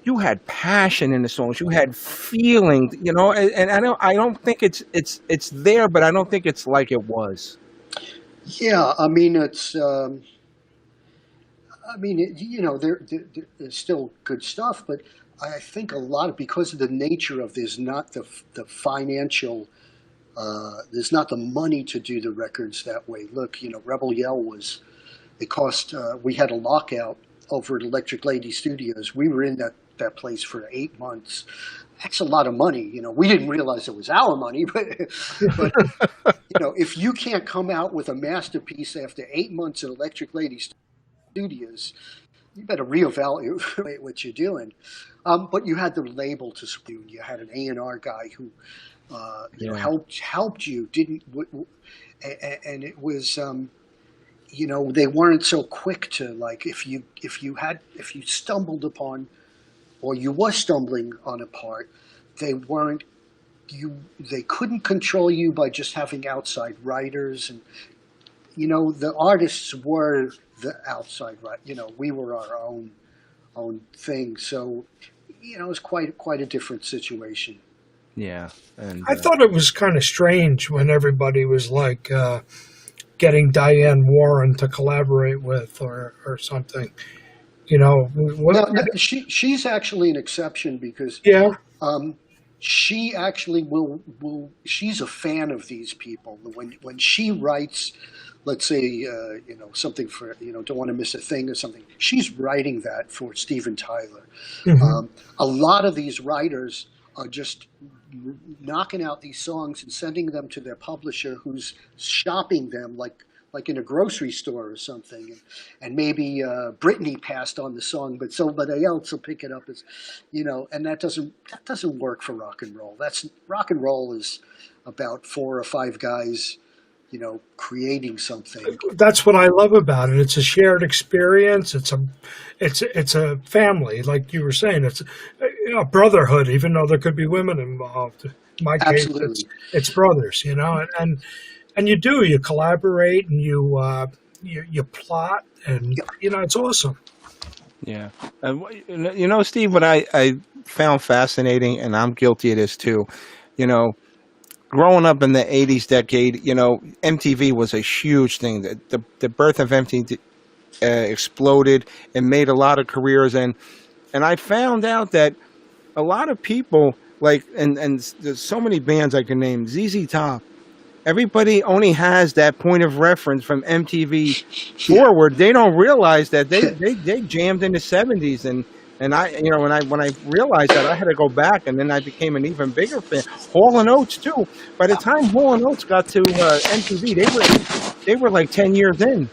you had passion in the songs. You had feeling, you know. And I don't think it's there, but I don't think it's like it was. Yeah, I mean it's. You know, there's still good stuff, but I think a lot of, because of the nature of there's not the financial, there's not the money to do the records that way. Look, you know, Rebel Yell it cost, we had a lockout over at Electric Lady Studios. We were in that place for 8 months. That's a lot of money. You know, we didn't realize it was our money, but you know, if you can't come out with a masterpiece after 8 months at Electric Lady Studios, you better reevaluate what you're doing. But you had the label to support. You had an A&R guy who, you know, helped you. And it was, you know, they weren't so quick to, like, if you stumbled upon, or you were stumbling on a part, they couldn't control you by just having outside writers. And you know, the artists were the outside, right? You know, we were our own thing. So, you know, it was quite a different situation. Yeah, and I thought it was kind of strange when everybody was like getting Diane Warren to collaborate with or something. You know, she's actually an exception because she actually will. She's a fan of these people. When she writes, let's say, you know, something for, you know, Don't Want to Miss a Thing or something, she's writing that for Steven Tyler. Mm-hmm. A lot of these writers are just knocking out these songs and sending them to their publisher, who's shopping them like in a grocery store or something. And maybe Britney passed on the song, but somebody else will pick it up as, you know, and that doesn't work for rock and roll. Rock and roll is about 4 or 5 guys, you know, creating something. That's what I love about it. It's a shared experience. It's a family, like you were saying. It's a brotherhood, even though there could be women involved. In my case, it's brothers, you know, and you collaborate and you plot, and you know, it's awesome. Yeah. You know, Steve, what I found fascinating, and I'm guilty of this too, you know, growing up in the 80s decade, you know, MTV was a huge thing. The birth of MTV exploded and made a lot of careers. And I found out that a lot of people, like, and there's so many bands I can name, ZZ Top, everybody only has that point of reference from MTV forward. They don't realize that they jammed in the 70s, and I, you know, when I realized that, I had to go back, and then I became an even bigger fan. Hall and Oates too. By the time Hall and Oates got to MTV, they were like 10 years in.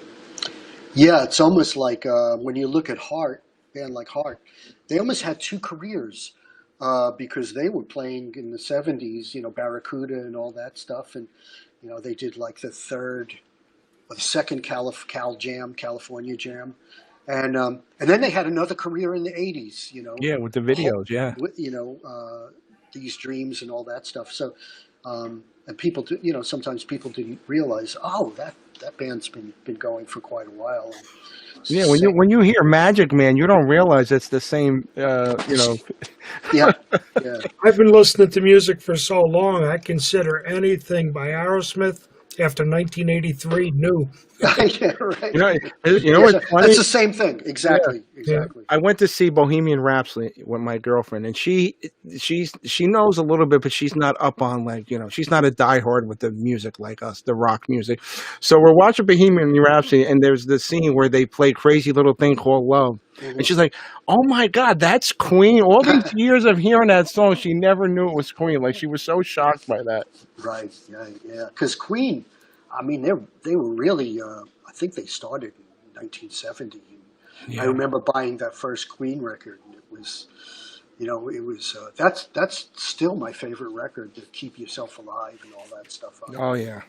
Yeah, it's almost like when you look at Heart, band like Heart, they almost had 2 careers. Because they were playing in the 70s, you know, Barracuda and all that stuff. And You know, they did like the second California Jam, and then they had another career in the '80s. You know, Yeah, with the videos. Yeah. you know, these dreams and all that stuff. So, and people, you know, sometimes people didn't realize, oh, that band's been going for quite a while. Yeah, when you hear Magic Man, you don't realize it's the same. Yeah, yeah. I've been listening to music for so long, I consider anything by Aerosmith after 1983 new. Yeah, right. You know what's funny? That's the same thing. Exactly. Exactly. I went to see Bohemian Rhapsody with my girlfriend, and she knows a little bit, but she's not up on, like, she's not a diehard with the music like us, the rock music. So we're watching Bohemian Rhapsody, and there's this scene where they play "Crazy Little Thing Called Love," and she's like, "Oh my God, that's Queen!" All these years of hearing that song, she never knew it was Queen. Like, she was so shocked by that. Right. Yeah. Yeah. Because Queen, I mean, they were really. I think they started in 1970. Yeah. I remember buying that first Queen record, and it was, that's still my favorite record, to Keep Yourself Alive and all that stuff. Oh yeah.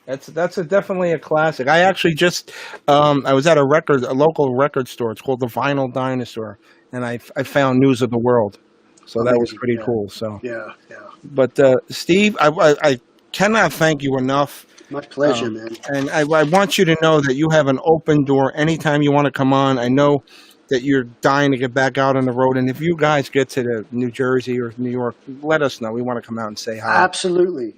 That's definitely a classic. I actually just I was at a local record store. It's called the Vinyl Dinosaur, and I found News of the World, so that was pretty cool. So yeah. But Steve, I cannot thank you enough. My pleasure, man. And I want you to know that you have an open door anytime you want to come on. I know that you're dying to get back out on the road, and if you guys get to the New Jersey or New York, let us know. We want to come out and say hi. Absolutely.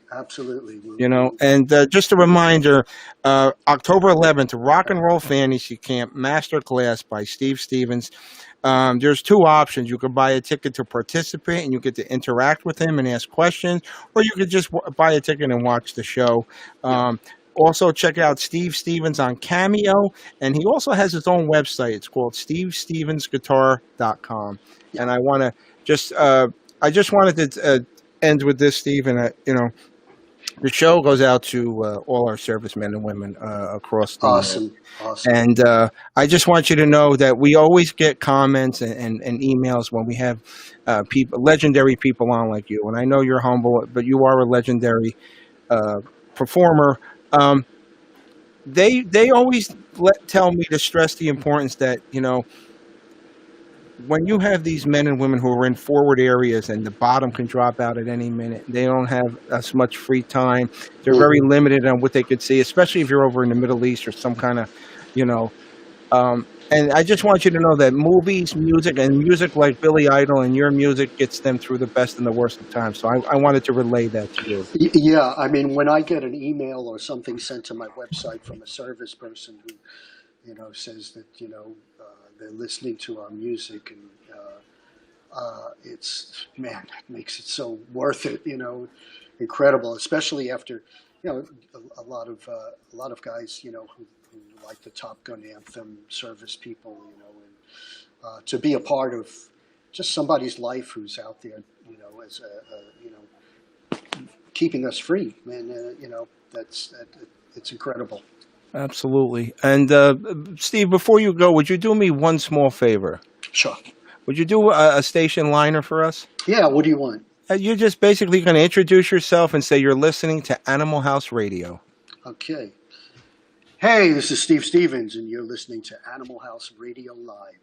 And just a reminder, October 11th, Rock and Roll Fantasy Camp Masterclass by Steve Stevens. There's two options. You could buy a ticket to participate, and you get to interact with him and ask questions, or you could just buy a ticket and watch the show. Also, check out Steve Stevens on Cameo, and he also has his own website. It's called stevestevensguitar.com. Yeah. And I want to I just wanted to end with this, Steve, and the show goes out to all our servicemen and women across the Awesome. And I just want you to know that we always get comments and emails when we have legendary people on like you. And I know you're humble, but you are a legendary performer. They always tell me to stress the importance that, when you have these men and women who are in forward areas and the bottom can drop out at any minute, they don't have as much free time. They're very limited on what they could see, especially if you're over in the Middle East or some kind of, and I just want you to know that movies, music like Billy Idol and your music gets them through the best and the worst of times. So I wanted to relay that to you. Yeah, I mean, when I get an email or something sent to my website from a service person who, says that, they're listening to our music, and it makes it so worth it, incredible, especially after, a lot of guys, who like the Top Gun anthem, service people, and to be a part of just somebody's life who's out there, as keeping us free, man. It's incredible. Absolutely. And Steve, before you go, would you do me one small favor? Sure. Would you do a station liner for us? Yeah. What do you want? You're just basically going to introduce yourself and say you're listening to Animal House Radio. Okay. Hey, this is Steve Stevens, and you're listening to Animal House Radio Live.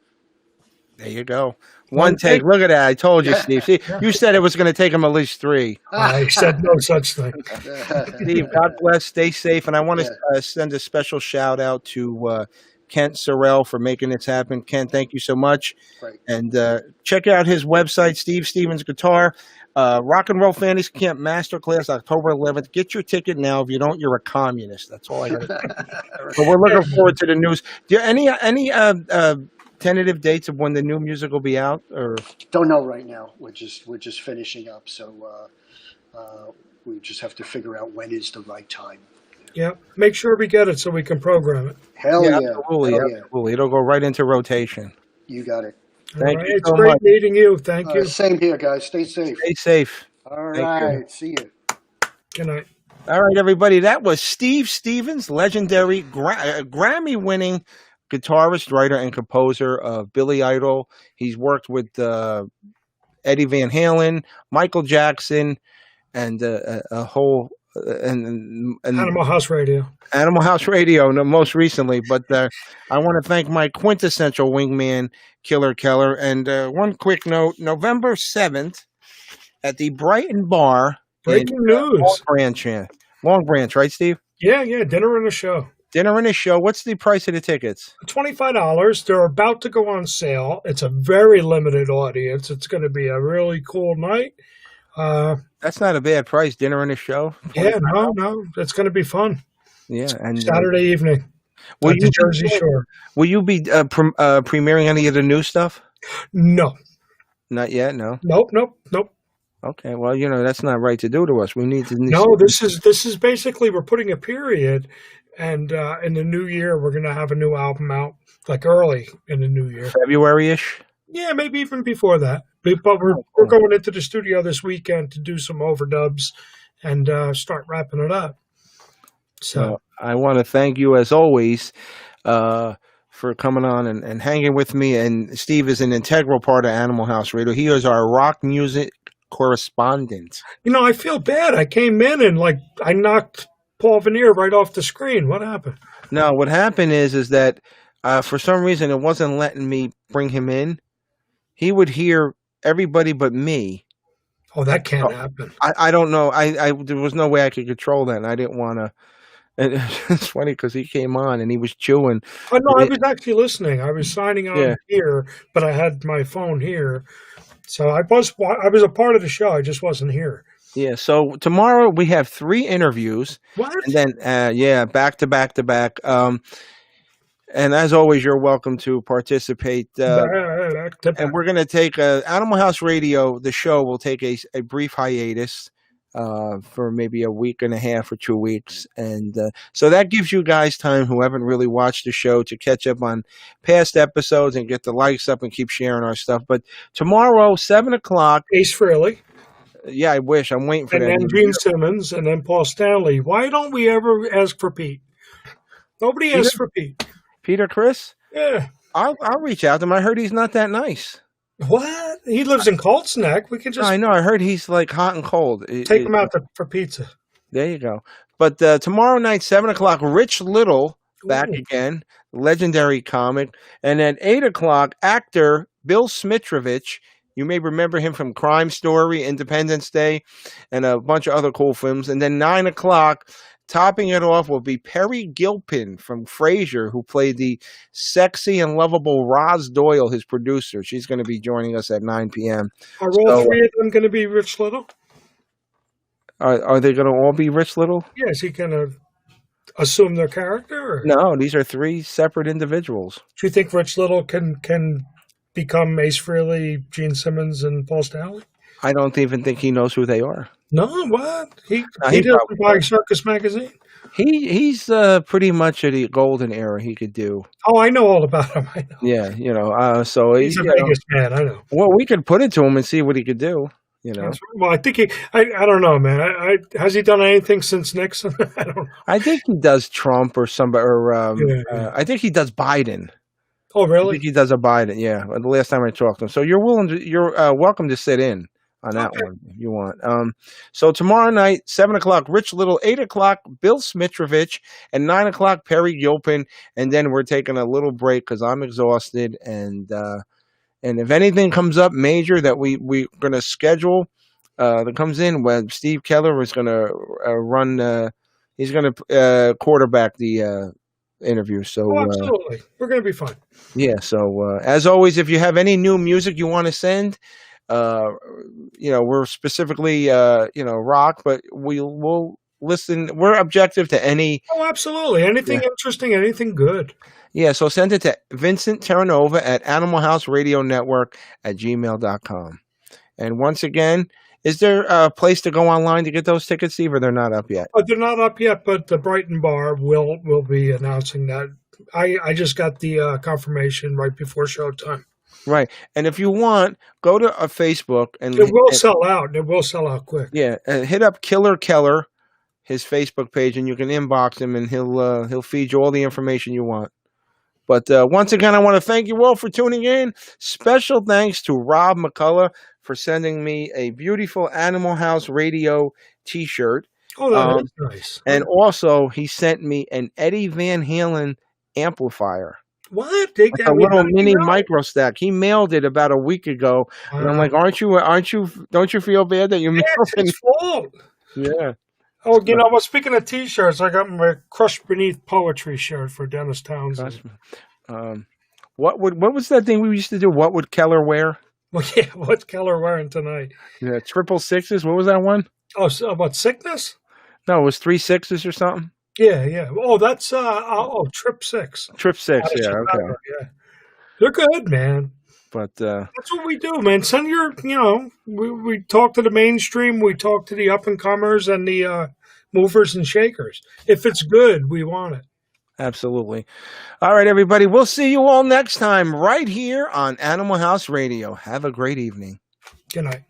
There you go. One take. Look at that. I told you, Steve. See, you said it was going to take him at least 3. I said no such thing. Steve, God bless. Stay safe. And I want to send a special shout out to Kent Sorrell for making this happen. Kent, thank you so much. Right. And check out his website, Steve Stevens Guitar. Rock and Roll Fantasy Camp Masterclass, October 11th. Get your ticket now. If you don't, you're a communist. That's all I got to say. But we're looking forward to the news. Do you any tentative dates of when the new music will be out? Or don't know right now. We're just finishing up, so we just have to figure out when is the right time. Yeah, make sure we get it so we can program it. Hell yeah. Absolutely. It'll go right into rotation. You got it. Thank you so It's great meeting you. Thank you. Same here, guys. Stay safe. Stay safe. All right. See you. Good night. All right, everybody. That was Steve Stevens, legendary Grammy-winning guitarist, writer, and composer of Billy Idol. He's worked with Eddie Van Halen, Michael Jackson, and a whole and Animal House Radio. Animal House Radio, no, most recently. But I want to thank my quintessential wingman, Killer Keller. And one quick note: November 7th at the Brighton Bar Breaking in Long news. Branch. Long Branch, right, Steve? Yeah, dinner and a show. Dinner and a show. What's the price of the tickets? $25. They're about to go on sale. It's a very limited audience. It's going to be a really cool night. That's not a bad price. Dinner and a show. Yeah, no, it's going to be fun. Yeah, and Saturday evening will at you the Jersey be, Shore. will you be premiering any of the new stuff? No, Not yet. No. nope. Okay. Well, that's not right to do to us. We need to. No, this is basically we're putting a period, and in the new year we're going to have a new album out, like early in the new year. February-ish. Yeah, maybe even before that. But we're going into the studio this weekend to do some overdubs and start wrapping it up. So Well, I want to thank you as always for coming on and hanging with me. And Steve is an integral part of Animal House Radio. He is our rock music correspondent. I feel bad. I came in and I knocked Paul Veneer right off the screen. What happened? No, what happened is that for some reason it wasn't letting me bring him in. He would hear everybody but me. Oh, that can't happen. I don't know. There was no way I could control that, and I didn't want to. And it's funny because he came on and he was chewing. Oh no, I was actually listening. I was signing on here, but I had my phone here, so I was a part of the show. I just wasn't here. Yeah. So tomorrow we have 3 interviews. What? And then back to back to back. And as always, you're welcome to participate. And we're going to take Animal House Radio. The show will take a brief hiatus for maybe a week and a half or 2 weeks. And so that gives you guys time who haven't really watched the show to catch up on past episodes and get the likes up and keep sharing our stuff. But tomorrow, 7 o'clock. Ace Frehley. Yeah, I wish. I'm waiting for and that. And then Gene Simmons and then Paul Stanley. Why don't we ever ask for Pete? Nobody asks for Pete. Peter Chris? Yeah. I'll reach out to him. I heard he's not that nice. What? He lives in Colts Neck. We can just. I know. I heard he's like hot and cold. Take him out for pizza. There you go. But tomorrow night, 7 o'clock, Rich Little back again, legendary comic. And at 8 o'clock, actor Bill Smitrovich. You may remember him from Crime Story, Independence Day, and a bunch of other cool films. And then 9 o'clock, topping it off will be Perry Gilpin from Frasier, who played the sexy and lovable Roz Doyle, his producer. She's going to be joining us at 9 p.m. Are all 3 of them going to be Rich Little? Are they going to all be Rich Little? Yeah, is he going to assume their character? Or? No, these are 3 separate individuals. Do you think Rich Little can become Ace Frehley, Gene Simmons, and Paul Stanley? I don't even think he knows who they are. No, what? He he doesn't buy Circus Magazine? He's pretty much at the golden era he could do. Oh, I know all about him. I know. Yeah, so he's the biggest man, I know. Well, we could put it to him and see what he could do, Well, I think I don't know, man. Has he done anything since Nixon? I don't know. I think he does Trump or somebody, I think he does Biden. Oh, really? I think he does a Biden, yeah. The last time I talked to him. So you're welcome to sit in on that one if you want. So tomorrow night, 7 o'clock, Rich Little, 8 o'clock, Bill Smitrovich, and 9 o'clock, Perry Gilpin. And then we're taking a little break because I'm exhausted. And if anything comes up major that we're going to schedule that comes in, when Steve Keller is going to run, he's going to quarterback the interview. So absolutely, we're going to be fine. Yeah. So as always, if you have any new music you want to send, we're specifically rock, but we'll listen. We're objective to any. Oh, absolutely, anything interesting, anything good. Yeah. So send it to Vincent Terranova at animalhouseradionetwork@gmail.com. And once again, is there a place to go online to get those tickets, Steve, or they're not up yet? They're not up yet, but the Brighton Bar will be announcing that. I just got the confirmation right before showtime. Right. And if you want, go to a Facebook and it will sell out. It will sell out quick. Yeah, and hit up Killer Keller, his Facebook page, and you can inbox him, and he'll feed you all the information you want. But once again, I want to thank you all for tuning in. Special thanks to Rob McCulloch for sending me a beautiful Animal House Radio T-shirt. Oh, that is nice. And also, he sent me an Eddie Van Halen amplifier. What? They A little mini micro stack. He mailed it about a week ago, and I'm like, don't you feel bad that you mailed it? It's fault. Yeah. Oh, you know, well, speaking of T-shirts, I got my Crushed Beneath Poetry shirt for Dennis Townsend. What was that thing we used to do? What would Keller wear? Well, yeah, what's Keller wearing tonight? Yeah, 666. What was that one? Oh, so about sickness? No, it was 3 6s or something. Yeah, yeah. Oh, that's Trip 6. Trip 6. Out of Yeah, Chicago, okay. yeah. They're good, man. But That's what we do, man. Send your, we talk to the mainstream, we talk to the up and comers and the movers and shakers. If it's good, we want it. absolutely. All right, everybody. We'll see you all next time right here on Animal House Radio. Have a great evening. Good night.